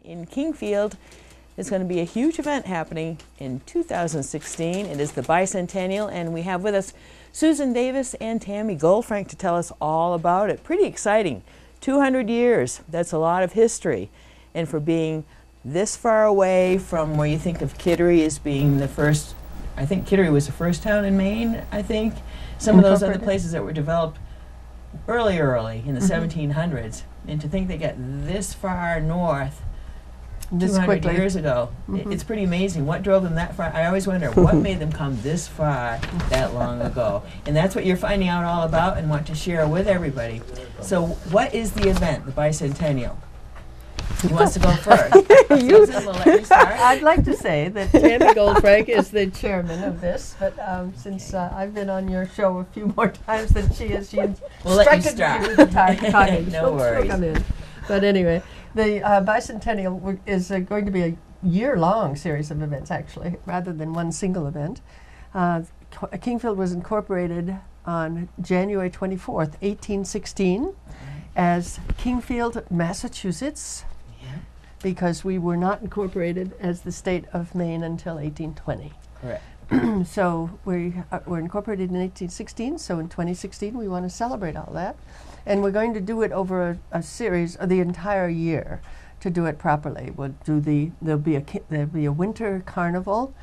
in Kingfield. It's going to be a huge event happening in 2016. It is the bicentennial, and we have with us Susan Davis and Tammy Goldfrank to tell us all about it. Pretty exciting. 200 years, that's a lot of history. And for being this far away from where you think of Kittery as being the first, I think Kittery was the first town in Maine, I think. Some of those other places that were developed early in the 1700s. And to think they got this far north 200 years ago, it's pretty amazing. What drove them that far? I always wonder, what made them come this far that long ago? And that's what you're finding out all about and want to share with everybody. So what is the event, the bicentennial? Who wants to go first? Susan, we'll let you start. I'd like to say that Tammy Goldfrank is the chairman of this, but since I've been on your show a few more times than she is, she we'll let you instructed start. me with the timing. No worries. She'll come in. But anyway, the bicentennial is going to be a year-long series of events, actually, rather than one single event. Kingfield was incorporated on January 24th, 1816, as Kingfield, Massachusetts, because we were not incorporated as the state of Maine until 1820. Correct. So we were incorporated in 1816, so in 2016 we want to celebrate all that. And we're going to do it over a series, the entire year, to do it properly. We'll do there'll be a winter carnival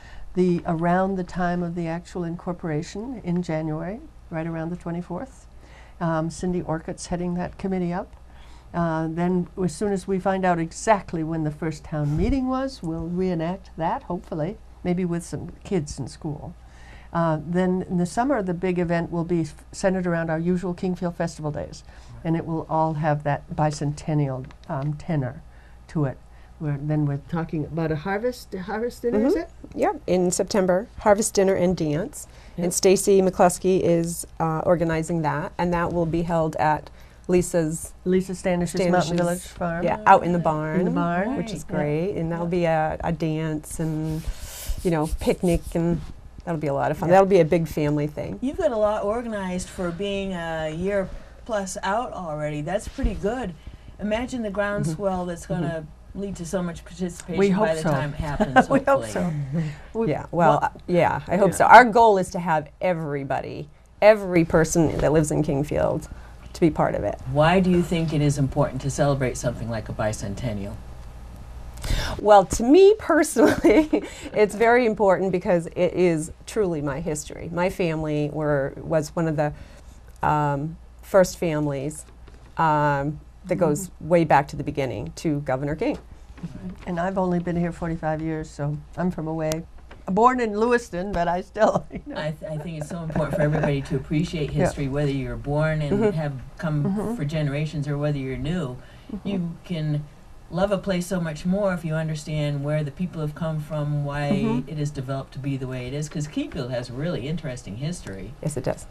around the time of the actual incorporation in January, right around the 24th. Cindy Orcutt's heading that committee up. Then as soon as we find out exactly when the first town meeting was, we'll reenact that, hopefully, maybe with some kids in school. Then in the summer, the big event will be centered around our usual Kingfield Festival Days, and it will all have that bicentennial tenor to it. Then we're talking about a harvest dinner, is it? Yeah, in September, harvest dinner and dance. Yep. And Stacy McCluskey is organizing that, and that will be held at Lisa Standish's Mountain Village Farm. Yeah, out in the barn. In the barn. Which is great. And that'll be a dance and, picnic, and that'll be a lot of fun. That'll be a big family thing. You've got a lot organized for being a year plus out already. That's pretty good. Imagine the groundswell that's going to lead to so much participation by the time it happens, We hopefully. hope so. I hope so. Our goal is to have every person that lives in Kingfield to be part of it. Why do you think it is important to celebrate something like a bicentennial? Well, to me personally, it's very important because it is truly my history. My family was one of the first families that goes way back to the beginning, to Governor King. And I've only been here 45 years, so I'm from away. Born in Lewiston, but I still, I think it's so important for everybody to appreciate history, whether you're born and have come for generations or whether you're new. You can love a place so much more if you understand where the people have come from, why it is developed to be the way it is, because Kingfield has really interesting history. Yes, it does.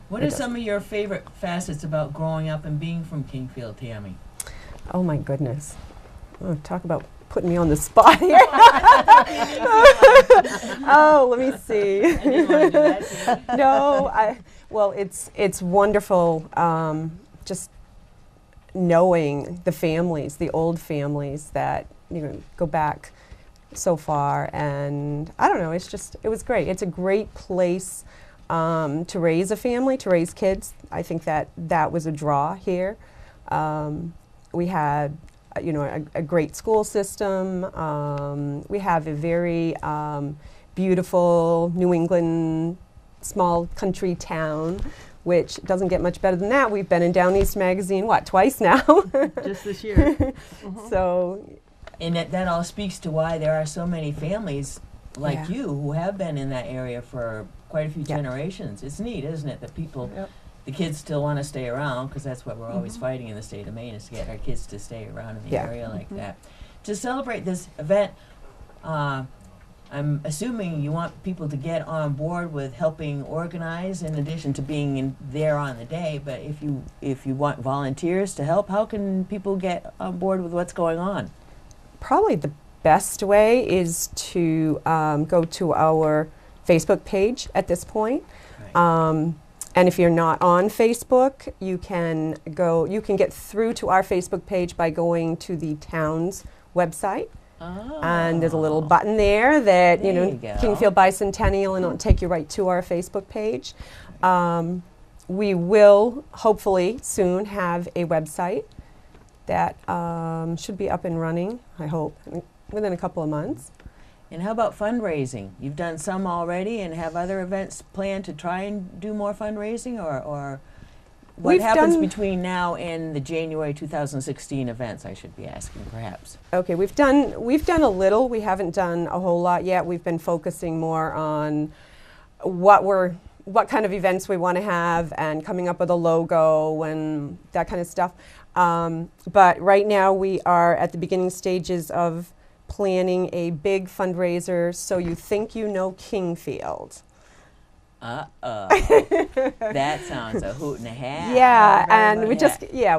What are some of your favorite facets about growing up and being from Kingfield, Tammy? Oh my goodness. Oh, talk about putting me on the spot here. Oh, let me see. I didn't want to do that to you. No, well, it's wonderful just knowing the families, the old families that go back so far, and I don't know, it was great. It's a great place to raise a family, to raise kids. I think that was a draw here. We had a great school system. We have a very beautiful New England small country town, which doesn't get much better than that. We've been in Down East Magazine, twice now? Just this year. So, and that all speaks to why there are so many families like you who have been in that area for quite a few generations. It's neat, isn't it, that people, the kids still want to stay around, because that's what we're always fighting in the state of Maine, is to get our kids to stay around in the area like that. To celebrate this event, I'm assuming you want people to get on board with helping organize in addition to being there on the day, but if you want volunteers to help, how can people get on board with what's going on? Probably the best way is to go to our Facebook page at this point. Right. And if you're not on Facebook, you can get through to our Facebook page by going to the town's website. Oh. And there's a little button there that, you There know, you go. Kingfield Bicentennial, and it'll take you right to our Facebook page. We will hopefully soon have a website that should be up and running, I hope, within a couple of months. And how about fundraising? You've done some already and have other events planned to try and do more fundraising, or what We've happens done- between now and the January 2016 events, I should be asking perhaps. Okay, we've done a little. We haven't done a whole lot yet. We've been focusing more on what kind of events we want to have and coming up with a logo and that kind of stuff. But right now we are at the beginning stages of planning a big fundraiser, So You Think You Know Kingfield. Uh-oh. That sounds a hoot and a half. Yeah, Very and much.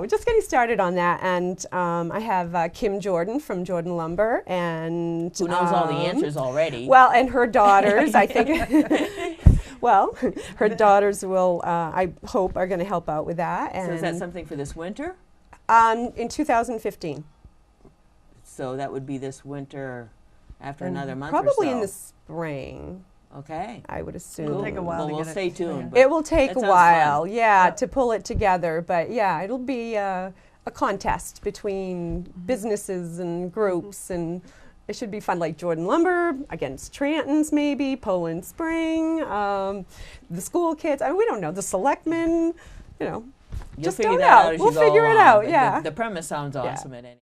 we're just getting started on that. And I have Kim Jordan from Jordan Lumber, and Who knows all the answers already. Well, and her daughters, I think. Well, her daughters will, I hope, are going to help out with that. And so is that something for this winter? in 2015. So that would be this winter after another month or Probably so. in the spring, Okay. I would assume. It'll take a while Well, to we'll get it stay tuned. planned. but It will take that a sounds while, fun. yeah, to pull it together. But yeah, it'll be a contest between businesses and groups, and it should be fun. Like Jordan Lumber against Trantons, maybe Poland Spring, the school kids. I mean, we don't know, the selectmen. You know, You'll just figure don't that out know. as We'll you go figure it along, out. but Yeah. The premise sounds Yeah. awesome at any